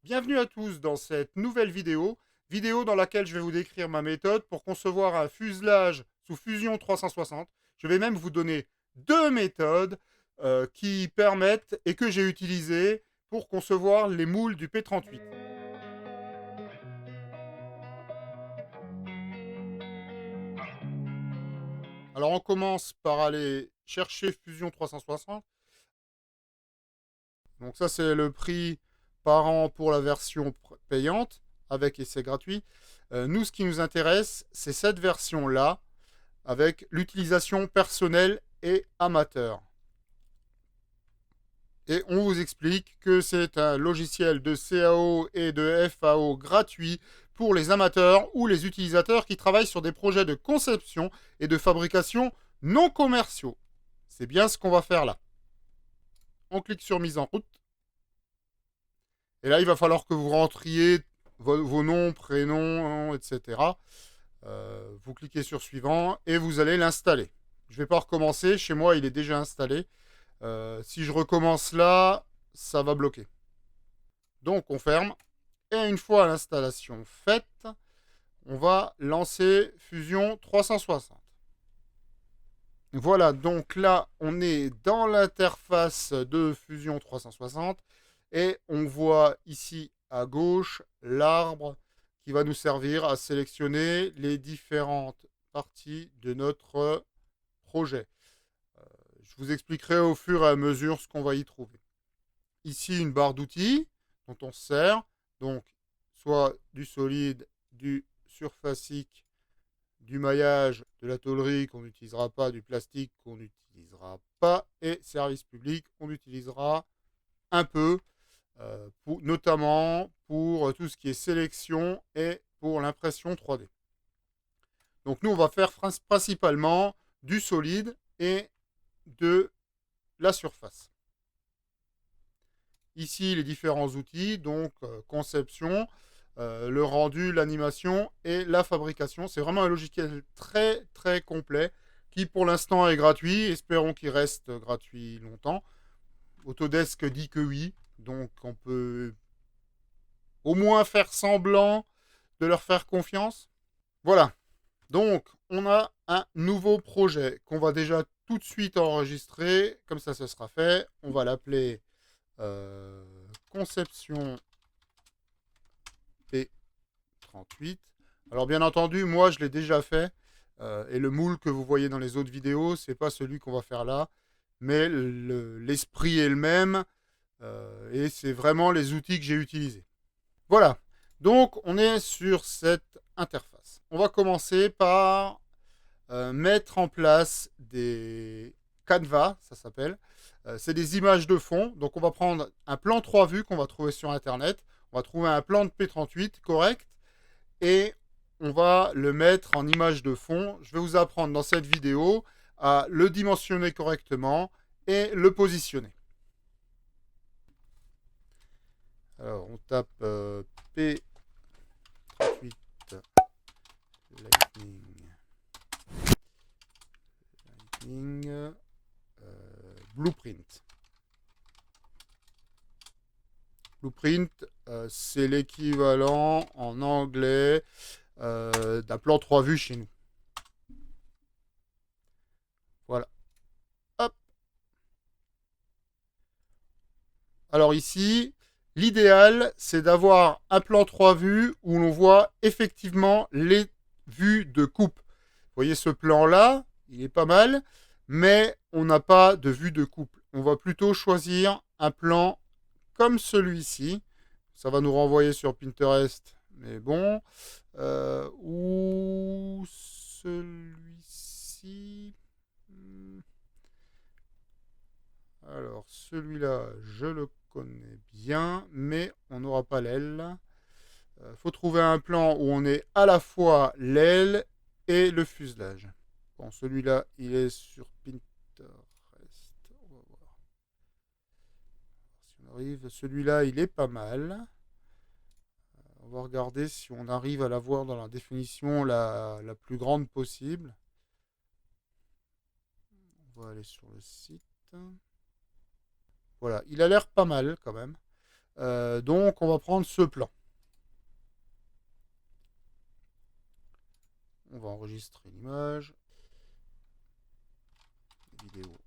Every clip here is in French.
Bienvenue à tous dans cette nouvelle vidéo dans laquelle je vais vous décrire ma méthode pour concevoir un fuselage sous Fusion 360. Je vais même vous donner deux méthodes qui permettent et que j'ai utilisées pour concevoir les moules du P38. Alors on commence par aller chercher Fusion 360. Donc ça c'est le prix par an pour la version payante avec essai gratuit. Nous ce qui nous intéresse c'est cette version-là avec l'utilisation personnelle et amateur. Et on vous explique que c'est un logiciel de CAO et de FAO gratuit pour les amateurs ou les utilisateurs qui travaillent sur des projets de conception et de fabrication non commerciaux. C'est bien ce qu'on va faire là. On clique sur mise en route. Et là, il va falloir que vous rentriez vos noms, prénoms, etc. Vous cliquez sur suivant et vous allez l'installer. Je ne vais pas recommencer. Chez moi, il est déjà installé. Si je recommence là, ça va bloquer. Donc, on ferme. Et une fois l'installation faite, on va lancer Fusion 360. Voilà, donc là, on est dans l'interface de Fusion 360 et on voit ici à gauche l'arbre qui va nous servir à sélectionner les différentes parties de notre projet. Je vous expliquerai au fur et à mesure ce qu'on va y trouver. Ici, une barre d'outils dont on se sert, donc soit du solide, du surfacique, du maillage, de la tôlerie qu'on n'utilisera pas, du plastique qu'on n'utilisera pas, et service public qu'on utilisera un peu, notamment pour tout ce qui est sélection et pour l'impression 3D. Donc nous, on va faire principalement du solide et de la surface. Ici, les différents outils, donc conception, le rendu, l'animation et la fabrication. C'est vraiment un logiciel très très complet qui pour l'instant est gratuit. Espérons qu'il reste gratuit longtemps. Autodesk dit que oui, donc on peut au moins faire semblant de leur faire confiance. Voilà, donc on a un nouveau projet qu'on va déjà tout de suite enregistrer. Comme ça, ce sera fait. On va l'appeler conception P38. Alors bien entendu, moi je l'ai déjà fait. Et le moule que vous voyez dans les autres vidéos, c'est pas celui qu'on va faire là. Mais l'esprit est le même. Et c'est vraiment les outils que j'ai utilisés. Voilà. Donc on est sur cette interface. On va commencer par mettre en place des canevas, ça s'appelle. C'est des images de fond. Donc on va prendre un plan 3 vues qu'on va trouver sur Internet. On va trouver un plan de P38 correct. Et on va le mettre en image de fond. Je vais vous apprendre dans cette vidéo à le dimensionner correctement et le positionner. Alors on tape P38 Lightning Blueprint. Blueprint, c'est l'équivalent en anglais d'un plan 3 vues chez nous. Voilà. Hop. Alors ici, l'idéal, c'est d'avoir un plan 3 vues où l'on voit effectivement les vues de coupe. Vous voyez ce plan-là, il est pas mal, mais on n'a pas de vue de coupe. On va plutôt choisir un plan comme celui-ci. Ça va nous renvoyer sur Pinterest, mais bon. Ou celui-ci. Alors, celui-là, je le connais bien, mais on n'aura pas l'aile. Faut trouver un plan où on est à la fois l'aile et le fuselage. Bon, celui-là, il est sur Pinterest. On va voir si on arrive. Celui-là, il est pas mal. On va regarder si on arrive à l'avoir dans la définition la plus grande possible. On va aller sur le site. Voilà, il a l'air pas mal quand même. Donc on va prendre ce plan. On va enregistrer l'image. Vidéo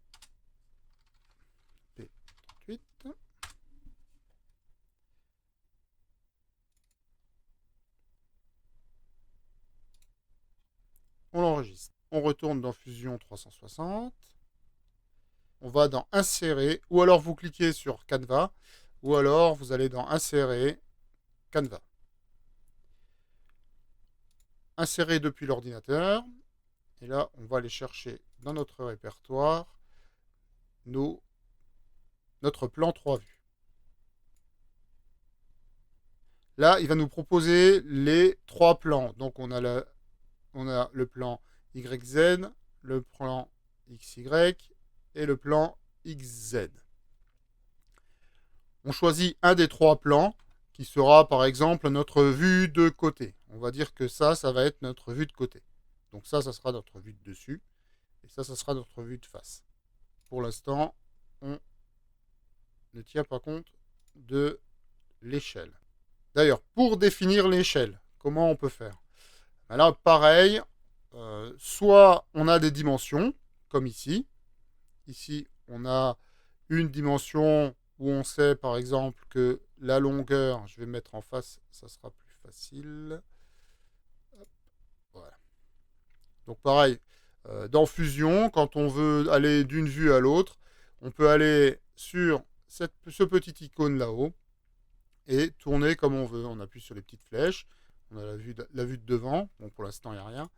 P38. On l'enregistre. On retourne dans Fusion 360. On va dans Insérer, ou alors vous cliquez sur Canva, ou alors vous allez dans Insérer, Canva. Insérer depuis l'ordinateur. Et là, on va aller chercher dans notre répertoire notre plan 3 vues. Là, il va nous proposer les 3 plans. Donc, on a le plan YZ, le plan XY et le plan XZ. On choisit un des 3 plans qui sera par exemple notre vue de côté. On va dire que ça va être notre vue de côté. Donc ça sera notre vue de dessus. Et ça sera notre vue de face. Pour l'instant, on ne tient pas compte de l'échelle. D'ailleurs, pour définir l'échelle, comment on peut faire? Là, pareil, soit on a des dimensions, comme ici. Ici, on a une dimension où on sait, par exemple, que la longueur, je vais mettre en face, ça sera plus facile. Hop, voilà. Donc pareil, dans Fusion, quand on veut aller d'une vue à l'autre, on peut aller sur ce petit icône là-haut et tourner comme on veut. On appuie sur les petites flèches, on a la vue de devant, bon pour l'instant il n'y a rien.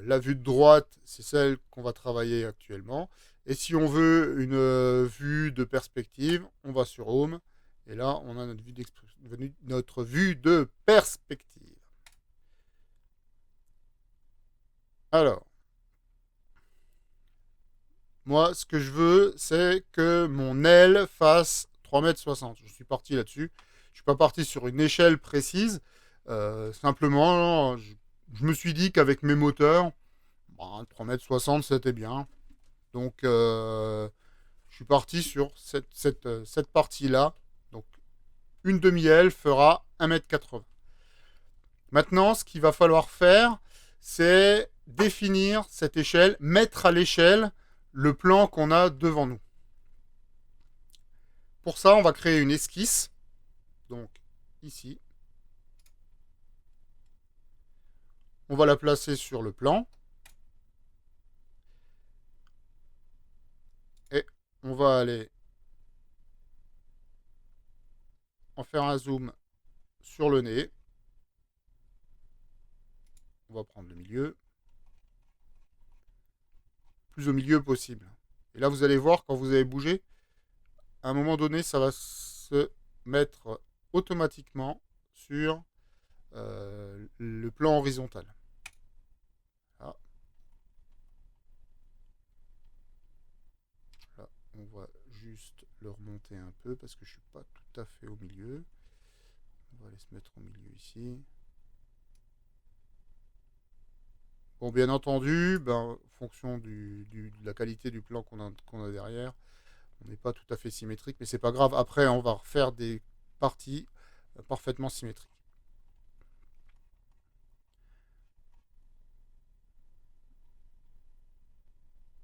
La vue de droite, c'est celle qu'on va travailler actuellement. Et si on veut une vue de perspective, on va sur Home. Et là, on a notre vue de perspective. Alors, moi, ce que je veux, c'est que mon aile fasse 3,60 m. Je suis parti là-dessus. Je ne suis pas parti sur une échelle précise. Simplement, je me suis dit qu'avec mes moteurs, 3,60 m, c'était bien. Donc, je suis parti sur cette partie-là. Donc, une demi-aile fera 1,80 m. Maintenant, ce qu'il va falloir faire, c'est définir cette échelle, mettre à l'échelle le plan qu'on a devant nous. Pour ça, on va créer une esquisse. Donc, ici. On va la placer sur le plan. Et on va aller en faire un zoom sur le nez. On va prendre le milieu. Plus au milieu possible. Et là, vous allez voir, quand vous allez bouger, à un moment donné, ça va se mettre automatiquement sur le plan horizontal. Là. Là, on va juste le remonter un peu parce que je ne suis pas tout à fait au milieu. On va aller se mettre au milieu ici. Bon, bien entendu, en fonction de la qualité du plan qu'on a derrière, on n'est pas tout à fait symétrique, mais c'est pas grave. Après, on va refaire des parties parfaitement symétriques.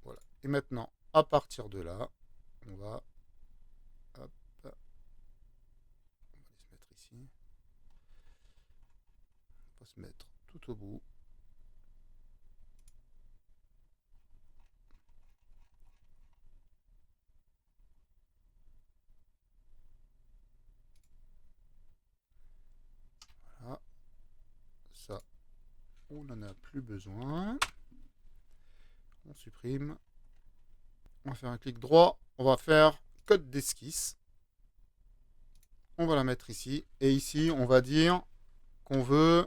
Voilà. Et maintenant, à partir de là, on va, hop, on va se mettre ici. On va se mettre tout au bout. Voilà. Ça, on n'en a plus besoin. On supprime. On va faire un clic droit. On va faire code d'esquisse. On va la mettre ici. Et ici, on va dire qu'on veut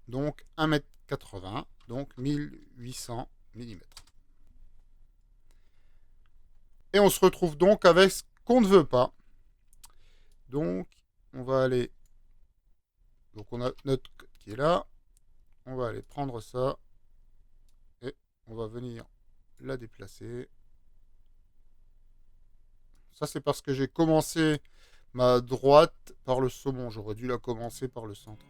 donc 1,80 m, donc 1800 mm. Et on se retrouve donc avec ce qu'on ne veut pas. Donc, on va aller... Donc, on a notre code qui est là. On va aller prendre ça. Et on va venir la déplacer. Ça, c'est parce que j'ai commencé ma droite par le saumon. J'aurais dû la commencer par le centre.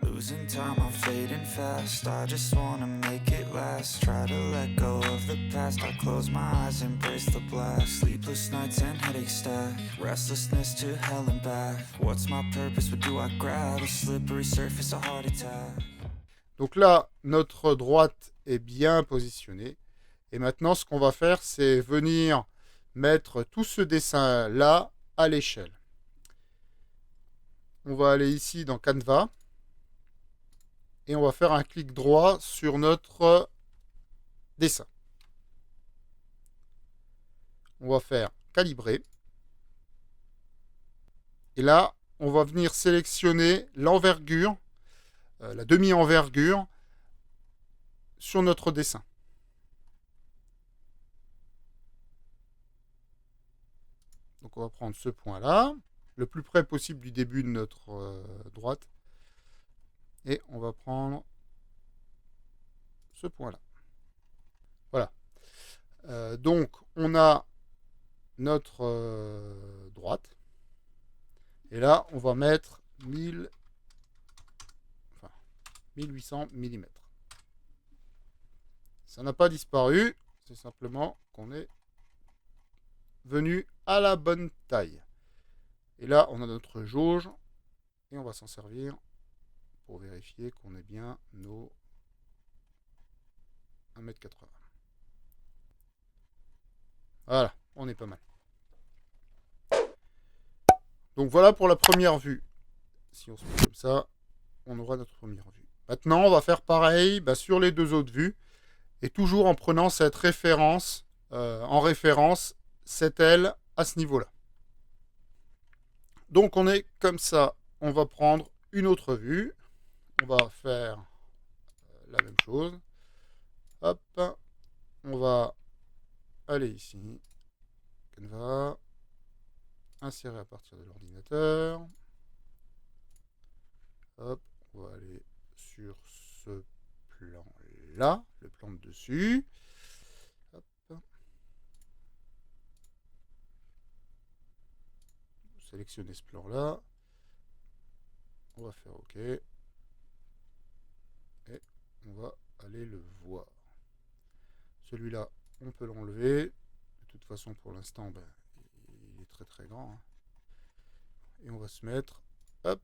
Losing time, I'm fading fast. I just wanna make it last. Try to let go of the past. I close my eyes, embrace the blast. Sleepless nights and headaches stack. Restlessness to hell and back. What's my purpose? What do I grab? A slippery surface, a heart attack. Donc là, notre droite est bien positionnée. Et maintenant, ce qu'on va faire, c'est venir mettre tout ce dessin-là à l'échelle. On va aller ici dans Canva. Et on va faire un clic droit sur notre dessin. On va faire calibrer. Et là, on va venir sélectionner l'envergure, la demi-envergure sur notre dessin. Donc on va prendre ce point-là, le plus près possible du début de notre droite. Et on va prendre ce point-là. Voilà. Donc, on a notre droite. Et là, on va mettre 1800 mm. Ça n'a pas disparu. C'est simplement qu'on est venu à la bonne taille. Et là, on a notre jauge. Et on va s'en servir pour vérifier qu'on ait bien nos 1,80 m. Voilà, on est pas mal. Donc voilà pour la première vue. Si on se met comme ça, on aura notre première vue. Maintenant, on va faire pareil sur les deux autres vues. Et toujours en prenant cette référence, en référence, cette aile à ce niveau-là. Donc on est comme ça. On va prendre une autre vue. On va faire la même chose. Hop. On va aller ici. Canva. Insérer à partir de l'ordinateur. Hop. On va aller sur ce plan-là. Le plan de dessus. Hop. Sélectionner ce plan-là. On va faire OK. Et on va aller le voir. Celui-là, on peut l'enlever. De toute façon, pour l'instant, il est très très grand. Et on va se mettre, hop,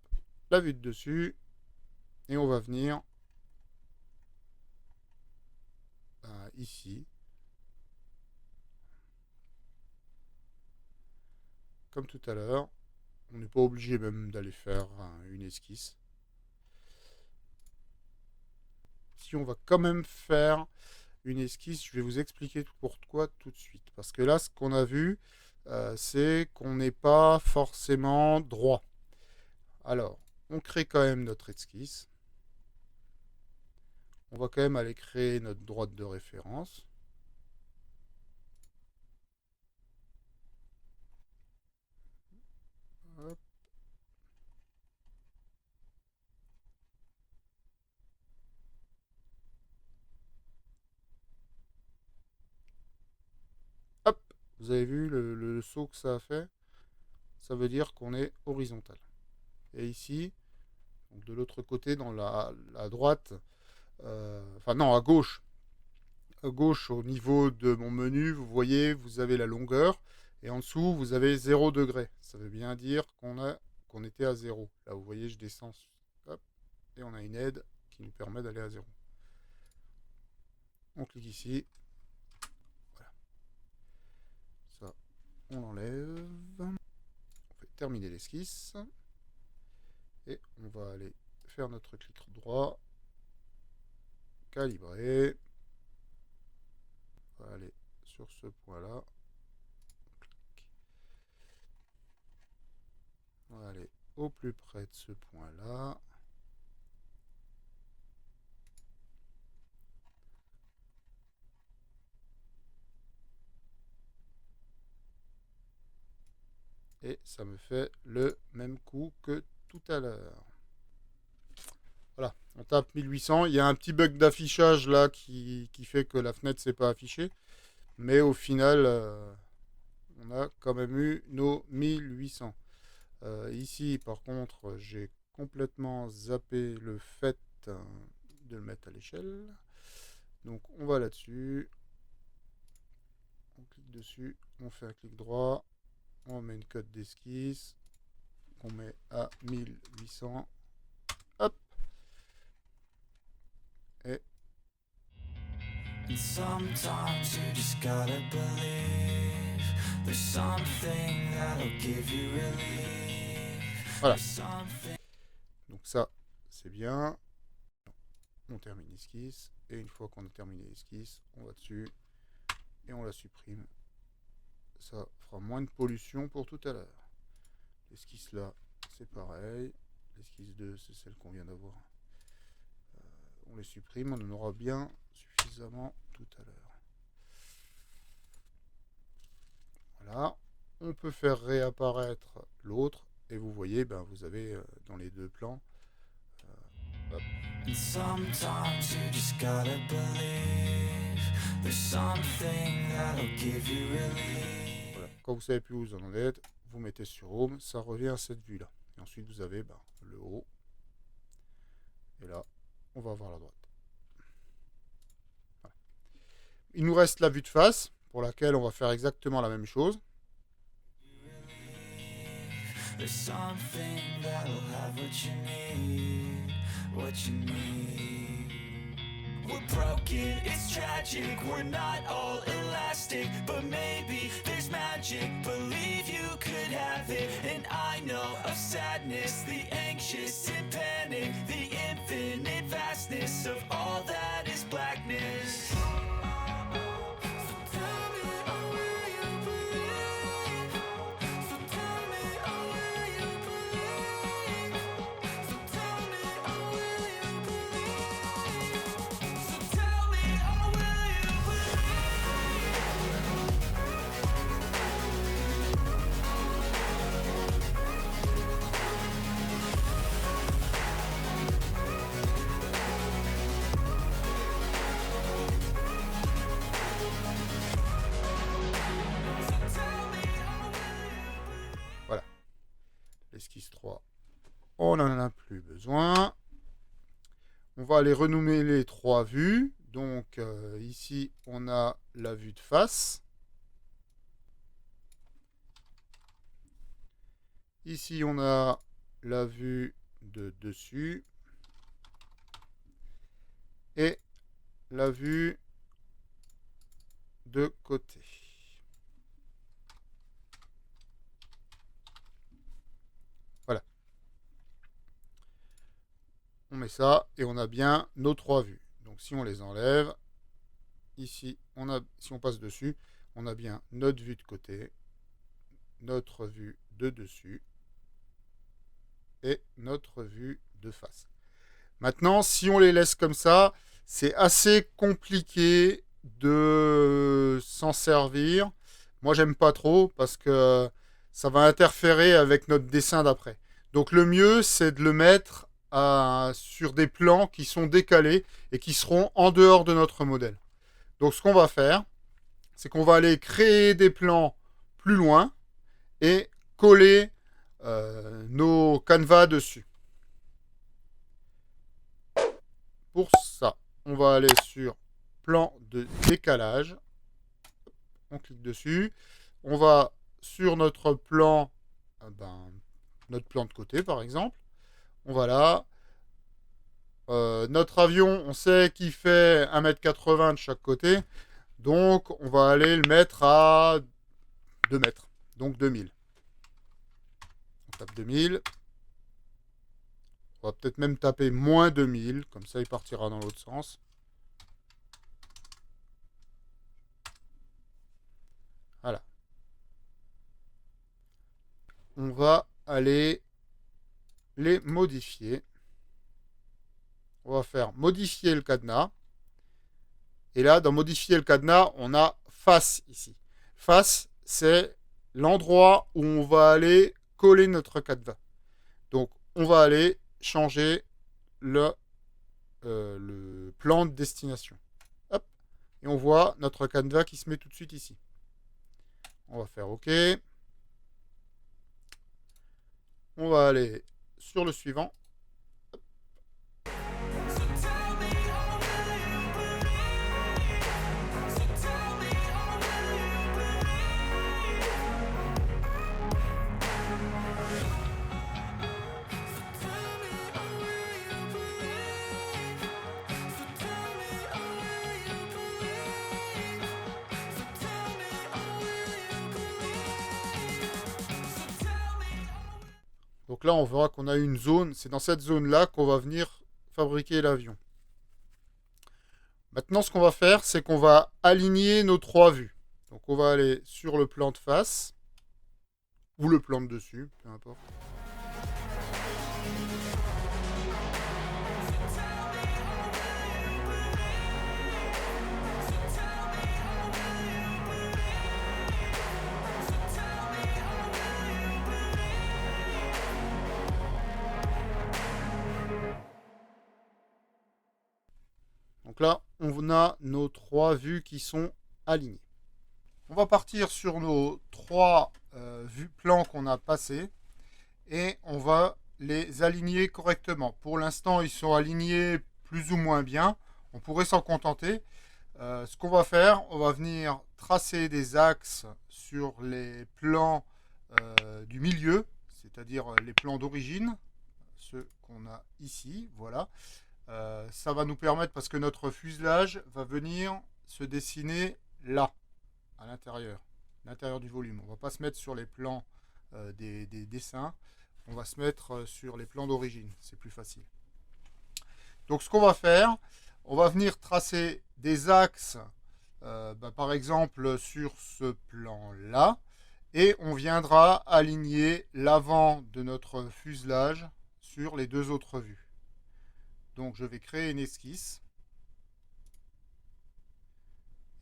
la vue de dessus. Et on va venir ici. Comme tout à l'heure. On n'est pas obligé même d'aller faire une esquisse. Si on va quand même faire une esquisse, je vais vous expliquer pourquoi tout de suite. Parce que là, ce qu'on a vu, c'est qu'on n'est pas forcément droit. Alors, on crée quand même notre esquisse. On va quand même aller créer notre droite de référence. Hop. Hop. Vous avez vu le saut que ça a fait? Ça veut dire qu'on est horizontal. Et ici, donc de l'autre côté, dans la droite, enfin non, à gauche. À gauche, au niveau de mon menu, vous voyez, vous avez la longueur. Et en dessous, vous avez 0 degré. Ça veut bien dire qu'on était à 0. Là, vous voyez, je descends. Hop, et on a une aide qui nous permet d'aller à 0. On clique ici. Voilà. Ça, on l'enlève. On fait terminer l'esquisse. Et on va aller faire notre clic droit. Calibrer. On va aller sur ce point-là. On va aller au plus près de ce point-là. Et ça me fait le même coup que tout à l'heure. Voilà, on tape 1800. Il y a un petit bug d'affichage là qui fait que la fenêtre ne s'est pas affichée. Mais au final, on a quand même eu nos 1800. Ici, par contre, j'ai complètement zappé le fait de le mettre à l'échelle. Donc, on va là-dessus. On clique dessus. On fait un clic droit. On met une cote d'esquisse. On met à 1800. Hop. Et And sometimes you just gotta believe there's something that'll give you relief. voilà. There's something. Donc ça, c'est bien. On termine l'esquisse. Et une fois qu'on a terminé l'esquisse, on va dessus. Et on la supprime. Ça fera moins de pollution pour tout à l'heure. L'esquisse là, c'est pareil. L'esquisse 2, c'est celle qu'on vient d'avoir. On les supprime, on en aura bien suffisamment tout à l'heure. Voilà. On peut faire réapparaître l'autre. Et vous voyez, ben, vous avez dans les deux plans. Hop. And sometimes you just gotta believe there's something that'll give you relief. Voilà. Quand vous savez plus où vous en êtes, vous mettez sur Home, ça revient à cette vue-là. Et ensuite, vous avez ben, le haut. Et là, on va voir la droite. Voilà. Il nous reste la vue de face, pour laquelle on va faire exactement la même chose. There's something that'll have what you need, what you need. We're broken, it's tragic, we're not all elastic, but maybe there's magic, believe you could have it. And I know of sadness, the anxious and panic, the infinite vastness of all that is blackness. So tell me, oh, will you believe? So tell me, oh, will you believe? So tell me, oh, will you believe? So tell me, oh, will you believe? Voilà. L'esquisse 3, on n'en a plus besoin. On va aller renommer les trois vues. Donc ici, on a la vue de face. Ici, on a la vue de dessus. Et la vue de côté. Voilà. On met ça et on a bien nos trois vues. Donc si on les enlève, ici, si on passe dessus, on a bien notre vue de côté, notre vue de dessus et notre vue de face. Maintenant, si on les laisse comme ça, c'est assez compliqué de s'en servir. Moi, j'aime pas trop parce que ça va interférer avec notre dessin d'après. Donc le mieux, c'est de le mettre sur des plans qui sont décalés et qui seront en dehors de notre modèle. Donc ce qu'on va faire, c'est qu'on va aller créer des plans plus loin et coller nos canevas dessus. Pour ça, on va aller sur plan de décalage. On clique dessus. On va sur notre plan, notre plan de côté par exemple. On va là. Notre avion, on sait qu'il fait 1,80 m de chaque côté. Donc, on va aller le mettre à 2 mètres. Donc, 2000. On tape 2000. On va peut-être même taper moins 2000. Comme ça, il partira dans l'autre sens. Voilà. On va aller les modifier. On va faire modifier le cadenas. Et là, dans modifier le cadenas, on a face ici. Face, c'est l'endroit où on va aller coller notre cadenas. Donc, on va aller changer le plan de destination. Hop. Et on voit notre cadenas qui se met tout de suite ici. On va faire OK. On va aller sur le suivant. Donc là, on verra qu'on a une zone. C'est dans cette zone-là qu'on va venir fabriquer l'avion. Maintenant, ce qu'on va faire, c'est qu'on va aligner nos 3 vues. Donc on va aller sur le plan de face, ou le plan de dessus, peu importe. Donc là, on a nos 3 vues qui sont alignées. On va partir sur nos 3 plans qu'on a passés et on va les aligner correctement. Pour l'instant, ils sont alignés plus ou moins bien. On pourrait s'en contenter. Ce qu'on va faire, on va venir tracer des axes sur les plans du milieu, c'est-à-dire les plans d'origine, ceux qu'on a ici, voilà. Ça va nous permettre, parce que notre fuselage va venir se dessiner là, à l'intérieur du volume. On ne va pas se mettre sur les plans des dessins, on va se mettre sur les plans d'origine, c'est plus facile. Donc ce qu'on va faire, on va venir tracer des axes, par exemple sur ce plan-là, et on viendra aligner l'avant de notre fuselage sur les 2 autres vues. Donc je vais créer une esquisse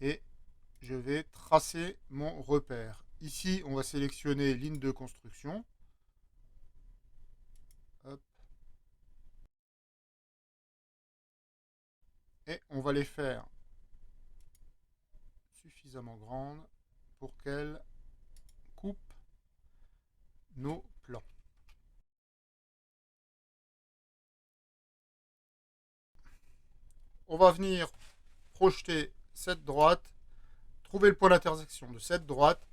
et je vais tracer mon repère. Ici, on va sélectionner ligne de construction. Hop. Et on va les faire suffisamment grandes pour qu'elles coupent nos plans. On va venir projeter cette droite, trouver le point d'intersection de cette droite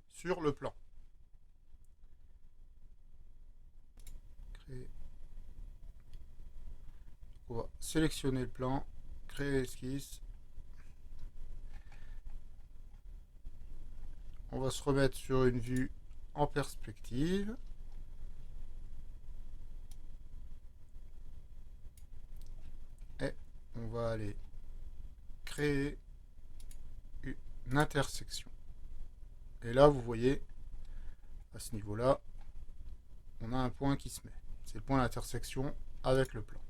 sur le plan. On va sélectionner le plan, créer l'esquisse. On va se remettre sur une vue en perspective. Et on va aller créer une intersection. Et là, vous voyez, à ce niveau-là, on a un point qui se met. C'est le point d'intersection avec le plan.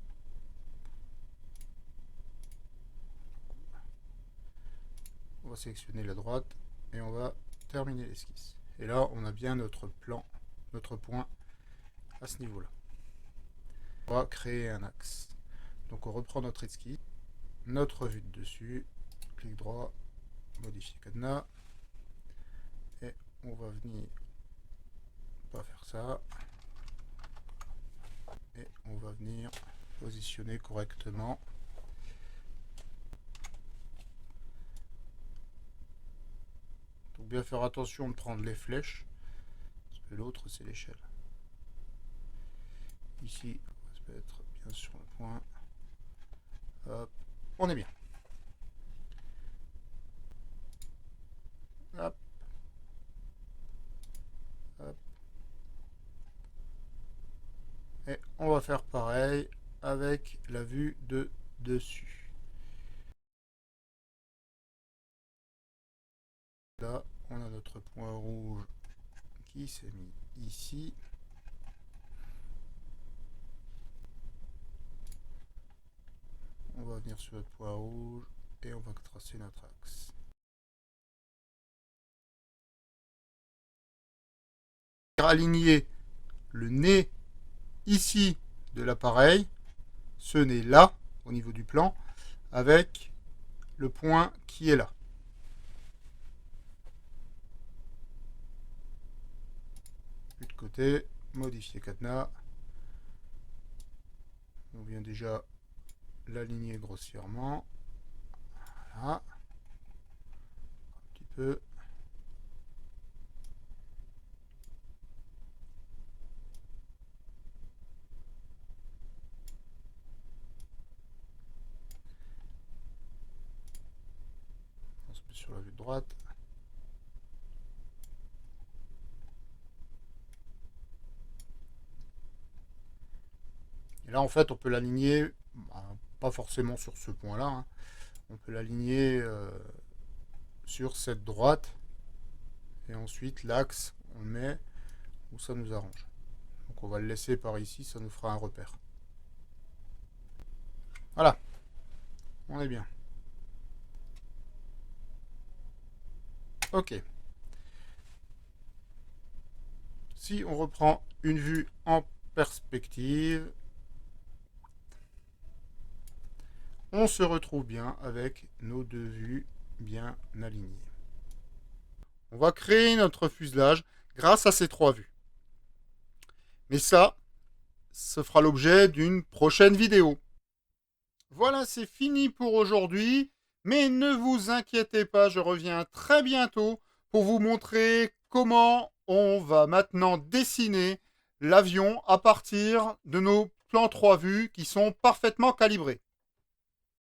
On va sélectionner la droite et on va terminer l'esquisse. Et là, on a bien notre plan, notre point à ce niveau-là. On va créer un axe. Donc on reprend notre esquisse, notre vue de dessus, clic droit, modifier cadenas, et on va venir pas faire ça, et on va venir positionner correctement. Donc bien faire attention de prendre les flèches, parce que l'autre c'est l'échelle. Ici, on va se mettre bien sur le point. Hop, on est bien. Hop. Hop. Et on va faire pareil avec la vue de dessus. Là, on a notre point rouge qui s'est mis ici. On va venir sur notre point rouge et on va tracer notre axe. Aligner le nez ici de l'appareil, ce nez là au niveau du plan, avec le point qui est là. De côté, Modifier cadenas. On vient déjà l'aligner grossièrement. Voilà. Un petit peu. On se met sur la vue de droite. Et là, en fait, on peut l'aligner, pas forcément sur ce point-là, hein. On peut l'aligner sur cette droite. Et ensuite, l'axe, on le met où ça nous arrange. Donc on va le laisser par ici, ça nous fera un repère. Voilà, on est bien. Ok. Si on reprend une vue en perspective, on se retrouve bien avec nos deux vues bien alignées. On va créer notre fuselage grâce à ces trois vues. Mais ça, ce fera l'objet d'une prochaine vidéo. Voilà, c'est fini pour aujourd'hui. Mais ne vous inquiétez pas, je reviens très bientôt pour vous montrer comment on va maintenant dessiner l'avion à partir de nos plans 3 vues qui sont parfaitement calibrés.